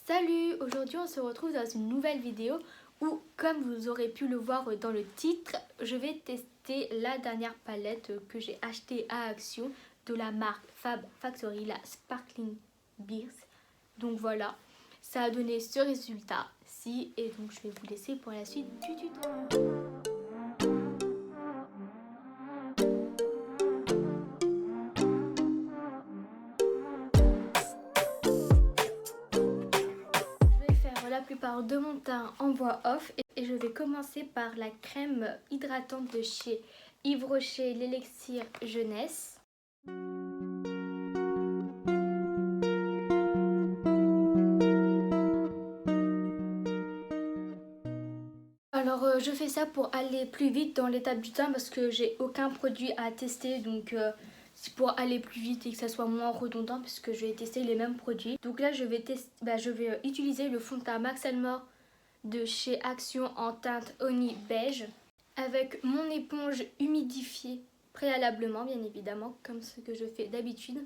Salut! Aujourd'hui on se retrouve dans une nouvelle vidéo où, comme vous aurez pu le voir dans le titre, je vais tester la dernière palette que j'ai achetée à Action de la marque Fab Factory, la Sparkling Beers. Donc voilà, ça a donné ce résultat-ci et donc je vais vous laisser pour la suite du tuto. La plupart de mon teint en voix off et je vais commencer par la crème hydratante de chez Yves Rocher, l'élixir jeunesse. Alors je fais ça pour aller plus vite dans l'étape du teint parce que j'ai aucun produit à tester, donc c'est pour aller plus vite et que ça soit moins redondant parce que je vais tester les mêmes produits. Donc là je vais utiliser le fond de teint Max Elmore de chez Action en teinte Honey Beige avec mon éponge humidifiée préalablement, bien évidemment, comme ce que je fais d'habitude.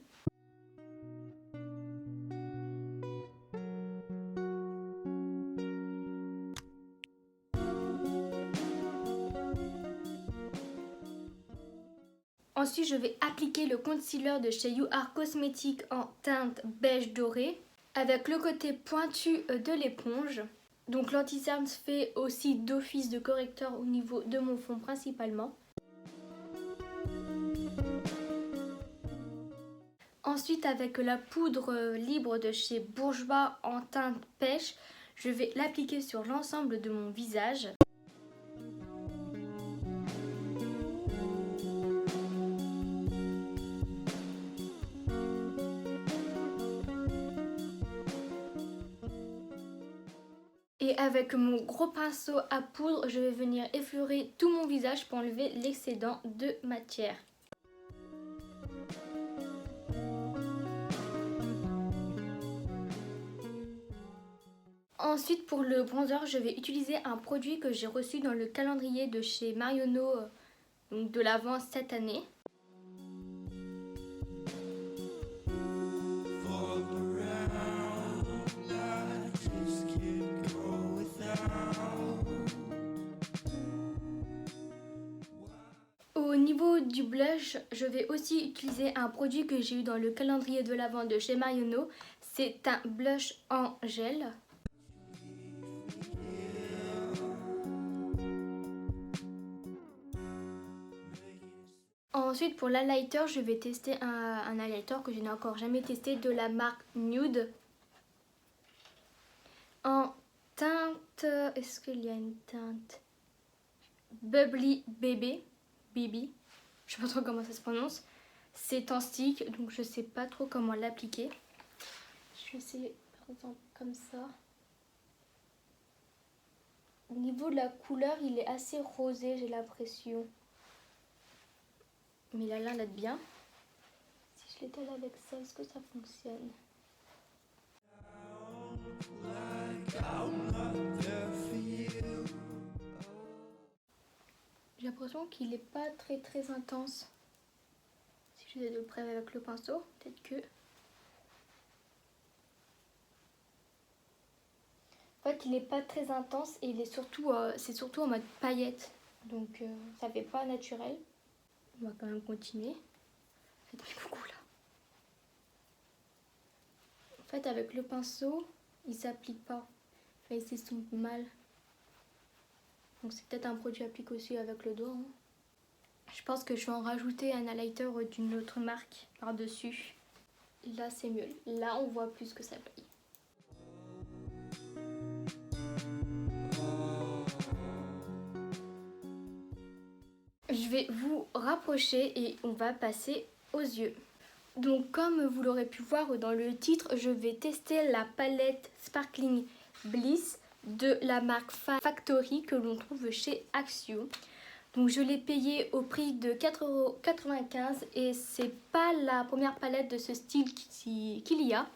Ensuite, je vais appliquer le concealer de chez You Are Cosmetics en teinte beige doré avec le côté pointu de l'éponge. Donc l'anti-cerne fait aussi d'office de correcteur au niveau de mon fond principalement. Ensuite, avec la poudre libre de chez Bourjois en teinte pêche, je vais l'appliquer sur l'ensemble de mon visage. Et avec mon gros pinceau à poudre, je vais venir effleurer tout mon visage pour enlever l'excédent de matière. Ensuite, pour le bronzer, je vais utiliser un produit que j'ai reçu dans le calendrier de chez Marionneau, donc de l'Avent cette année. Au niveau du blush, je vais aussi utiliser un produit que j'ai eu dans le calendrier de l'Avent de chez Marionneau. C'est un blush en gel. Ensuite, pour l'highlighter, je vais tester un highlighter que je n'ai encore jamais testé de la marque Nude. En teinte, est-ce qu'il y a une teinte Bubbly Baby, je sais pas trop comment ça se prononce. C'est en stick, donc je sais pas trop comment l'appliquer. Je vais essayer par exemple comme ça. Au niveau de la couleur, il est assez rosé, j'ai l'impression. Mais il a l'air d'être bien. Si je l'étale avec ça, est-ce que ça fonctionne? J'ai l'impression qu'il n'est pas très intense. Si j'essaie de le près avec le pinceau, peut-être que... En fait, il n'est pas très intense et il est c'est surtout en mode paillette. Donc ça fait pas naturel. On va quand même continuer. Faites coucou là. En fait, avec le pinceau, il s'applique pas. Enfin, il s'estompe mal. Donc c'est peut-être un produit appliqué aussi avec le doigt. Hein. Je pense que je vais en rajouter un highlighter d'une autre marque par-dessus. Là, c'est mieux. Là, on voit plus que ça brille. Je vais vous rapprocher et on va passer aux yeux. Donc comme vous l'aurez pu voir dans le titre, je vais tester la palette Sparkling Bliss de la marque Factory que l'on trouve chez Action. Donc je l'ai payé au prix de 4,95 € et c'est pas la première palette de ce style qu'il y a.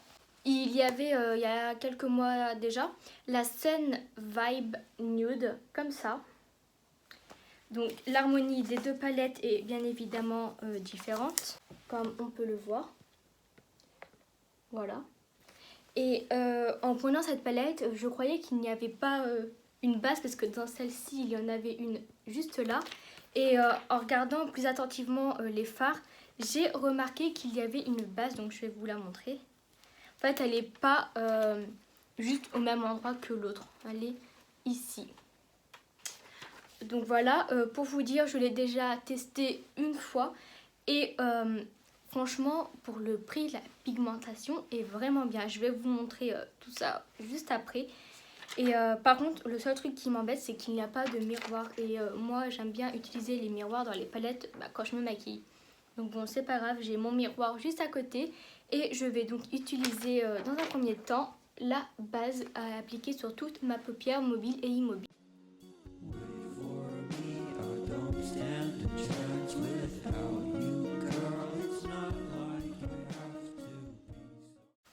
Il y avait il y a quelques mois déjà la Sun Vibe Nude comme ça. Donc l'harmonie des deux palettes est bien évidemment différente, comme on peut le voir. Voilà. Et en prenant cette palette, je croyais qu'il n'y avait pas une base parce que dans celle-ci, il y en avait une juste là. Et en regardant plus attentivement les fards, j'ai remarqué qu'il y avait une base, donc je vais vous la montrer. En fait, elle n'est pas juste au même endroit que l'autre, elle est ici. Donc voilà, pour vous dire, je l'ai déjà testé une fois et franchement, pour le prix, la pigmentation est vraiment bien. Je vais vous montrer tout ça juste après. Et par contre, le seul truc qui m'embête, c'est qu'il n'y a pas de miroir. Et moi, j'aime bien utiliser les miroirs dans les palettes quand je me maquille. Donc bon, c'est pas grave, j'ai mon miroir juste à côté. Et je vais donc utiliser dans un premier temps la base à appliquer sur toute ma paupière mobile et immobile.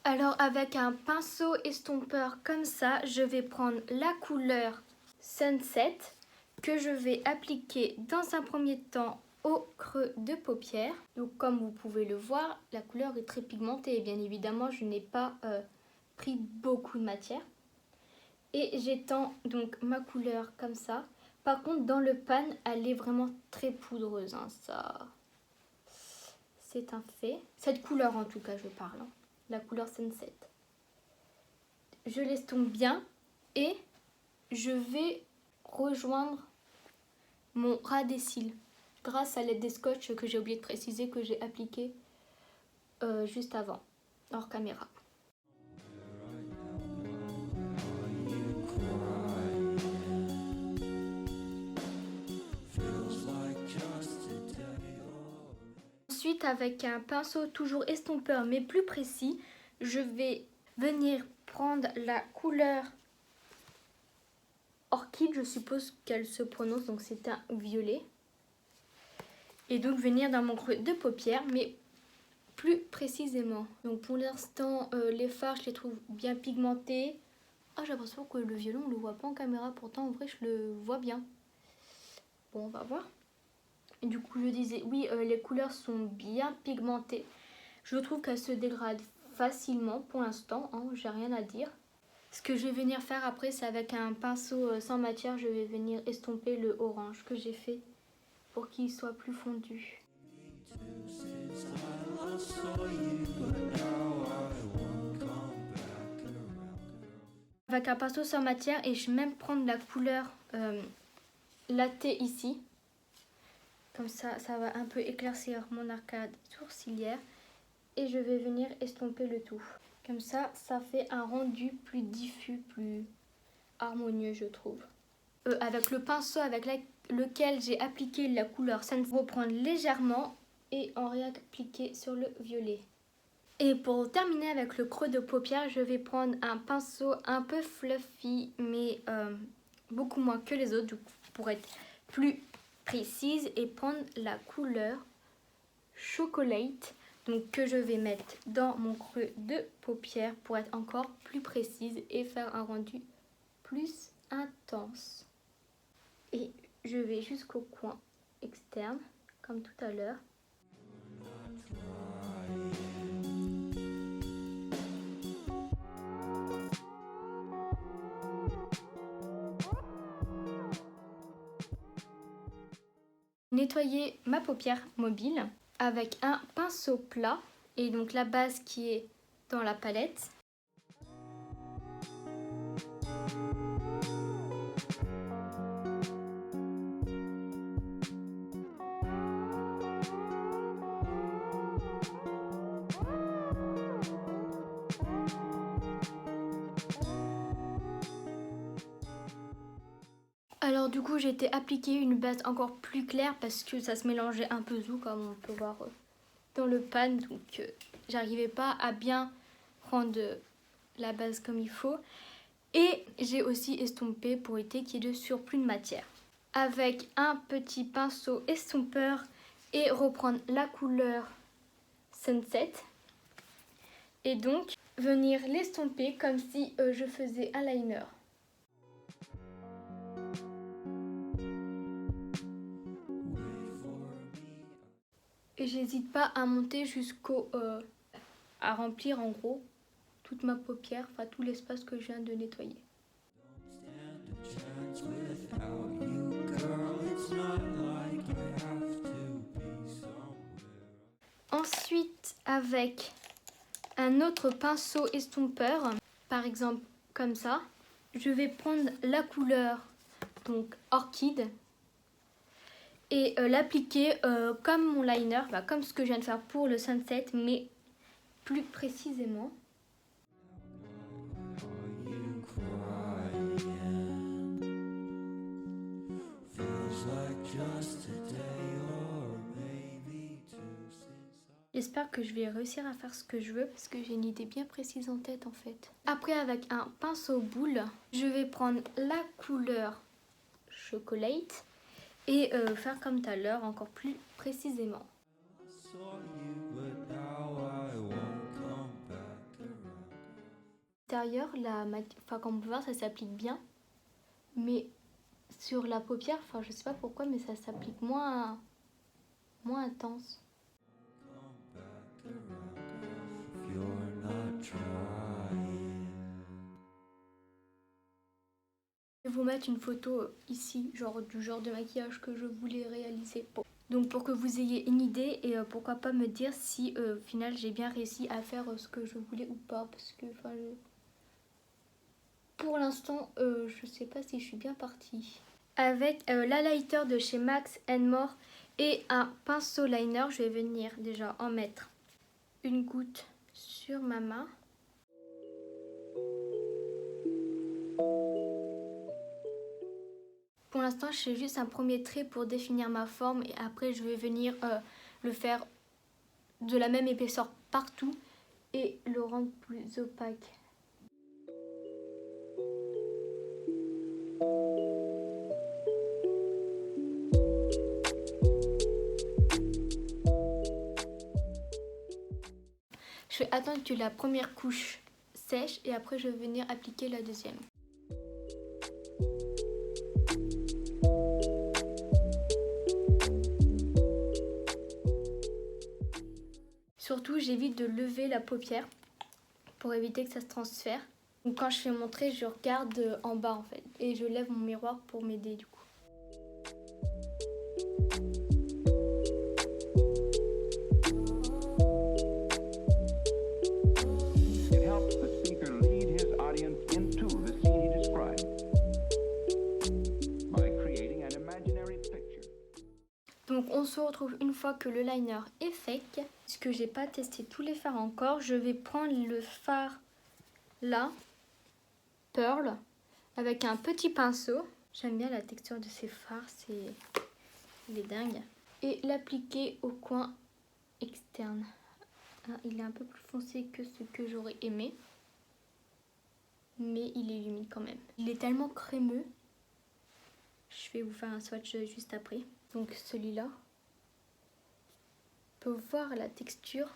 Alors avec un pinceau estompeur comme ça, je vais prendre la couleur Sunset que je vais appliquer dans un premier temps au creux de paupière. Donc comme vous pouvez le voir, la couleur est très pigmentée et bien évidemment je n'ai pas pris beaucoup de matière. Et j'étends donc ma couleur comme ça. Par contre dans le pan, elle est vraiment très poudreuse, hein, ça c'est un fait. Cette couleur en tout cas je parle, hein, la couleur Sunset. Je l'estompe bien et je vais rejoindre mon ras des cils grâce à l'aide des scotch que j'ai oublié de préciser que j'ai appliqué juste avant, hors caméra. Ensuite, avec un pinceau toujours estompeur mais plus précis, je vais venir prendre la couleur Orchid, je suppose qu'elle se prononce, donc c'est un violet. Et donc venir dans mon creux de paupière, mais plus précisément. Donc pour l'instant, les fards, je les trouve bien pigmentés. Ah, j'ai l'impression que le violet, on le voit pas en caméra, pourtant en vrai, je le vois bien. Bon, on va voir. Et du coup, je disais, oui, les couleurs sont bien pigmentées. Je trouve qu'elles se dégradent facilement pour l'instant, hein, j'ai rien à dire. Ce que je vais venir faire après, c'est avec un pinceau sans matière, je vais venir estomper le orange que j'ai fait pour qu'il soit plus fondu. Avec un pinceau sans matière et je vais même prendre la couleur latte ici. Comme ça, ça va un peu éclaircir mon arcade sourcilière. Et je vais venir estomper le tout. Comme ça, ça fait un rendu plus diffus, plus harmonieux, je trouve. Avec le pinceau avec lequel j'ai appliqué la couleur, ça ne faut reprendre légèrement et en réappliquer sur le violet. Et pour terminer avec le creux de paupière, je vais prendre un pinceau un peu fluffy, mais beaucoup moins que les autres, pour être plus précise, et prendre la couleur Chocolate, donc que je vais mettre dans mon creux de paupière pour être encore plus précise et faire un rendu plus intense. Et je vais jusqu'au coin externe, comme tout à l'heure. Nettoyer ma paupière mobile avec un pinceau plat et donc la base qui est dans la palette. Alors du coup j'ai été appliquer une base encore plus claire parce que ça se mélangeait un peu tout comme on peut voir dans le pan, donc j'arrivais pas à bien prendre la base comme il faut. Et j'ai aussi estompé pour éviter qu'il y ait de surplus de matière. Avec un petit pinceau estompeur et reprendre la couleur Sunset. Et donc venir l'estomper comme si je faisais un liner. Et j'hésite pas à monter jusqu'au... à remplir en gros toute ma paupière, enfin tout l'espace que je viens de nettoyer. Ensuite, avec un autre pinceau estompeur, par exemple comme ça, je vais prendre la couleur donc orchide et l'appliquer comme mon liner, comme ce que je viens de faire pour le sunset, mais plus précisément. J'espère que je vais réussir à faire ce que je veux parce que j'ai une idée bien précise en tête en fait. Après, avec un pinceau boule, je vais prendre la couleur chocolate et faire comme tout à l'heure encore plus précisément. L'intérieur, comme on peut voir, ça s'applique bien, mais sur la paupière, je sais pas pourquoi, mais ça s'applique moins intense. Je vais vous mettre une photo ici, du genre de maquillage que je voulais réaliser. Bon. Donc pour que vous ayez une idée et pourquoi pas me dire si au final j'ai bien réussi à faire ce que je voulais ou pas. Parce que pour l'instant je sais pas si je suis bien partie. Avec l'highlighter de chez Max More et un pinceau liner, je vais venir déjà en mettre une goutte sur ma main. Pour l'instant, je fais juste un premier trait pour définir ma forme et après je vais venir le faire de la même épaisseur partout et le rendre plus opaque. Je vais attendre que la première couche sèche et après je vais venir appliquer la deuxième. Surtout, j'évite de lever la paupière pour éviter que ça se transfère. Donc quand je fais mon trait, je regarde en bas en fait et je lève mon miroir pour m'aider du coup. Donc on se retrouve une fois que le liner est fait. Puisque j'ai pas testé tous les fards encore, je vais prendre le fard là, Pearl, avec un petit pinceau. J'aime bien la texture de ces fards, il est dingue. Et l'appliquer au coin externe. Il est un peu plus foncé que ce que j'aurais aimé. Mais il est humide quand même. Il est tellement crémeux. Je vais vous faire un swatch juste après. Donc celui-là. On peut voir la texture.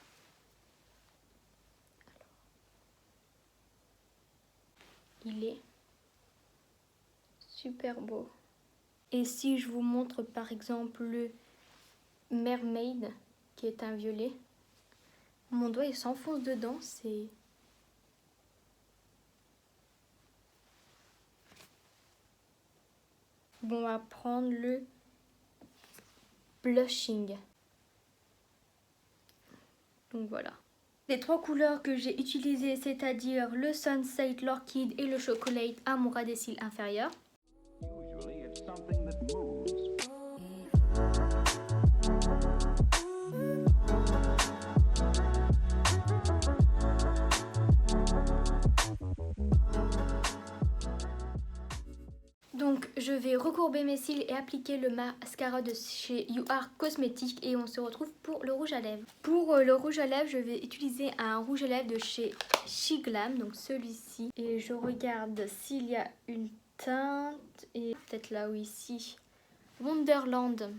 Il est super beau. Et si je vous montre par exemple le Mermaid, qui est un violet, mon doigt il s'enfonce dedans, c'est... Bon, on va prendre le Blushing. Donc voilà. Les trois couleurs que j'ai utilisées, c'est-à-dire le Sunset, l'Orchid et le Chocolate à mon ras des cils inférieur. Donc je vais recourber mes cils et appliquer le mascara de chez You Are Cosmetics et on se retrouve pour le rouge à lèvres. Pour le rouge à lèvres, je vais utiliser un rouge à lèvres de chez She Glam, donc celui-ci. Et je regarde s'il y a une teinte et peut-être là ou ici, Wonderland.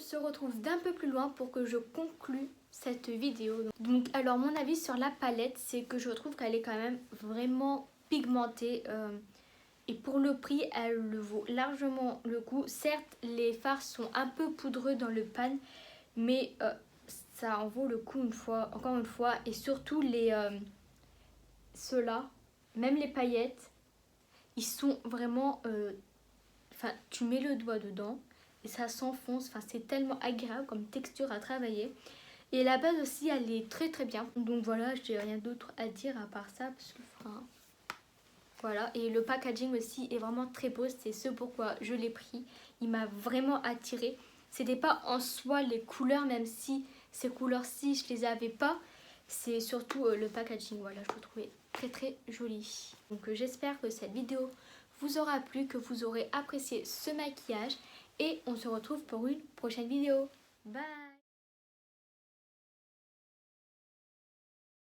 se retrouve d'un peu plus loin pour que je conclue cette vidéo. Donc alors mon avis sur la palette, c'est que je trouve qu'elle est quand même vraiment pigmentée. Et pour le prix, elle le vaut largement le coup. Certes, les fards sont un peu poudreux dans le pan, mais ça en vaut le coup encore une fois. Et surtout ceux-là, même les paillettes, ils sont vraiment... Enfin, tu mets le doigt dedans et ça s'enfonce. Enfin, c'est tellement agréable comme texture à travailler. Et la base aussi, elle est très très bien. Donc voilà, je n'ai rien d'autre à dire à part ça. Parce que, enfin, voilà. Et le packaging aussi est vraiment très beau. C'est ce pourquoi je l'ai pris. Il m'a vraiment attiré. C'était pas en soi les couleurs, même si ces couleurs-ci, je les avais pas. C'est surtout le packaging. Voilà, je le trouvais très très joli. Donc j'espère que cette vidéo vous aura plu, que vous aurez apprécié ce maquillage. Et on se retrouve pour une prochaine vidéo. Bye!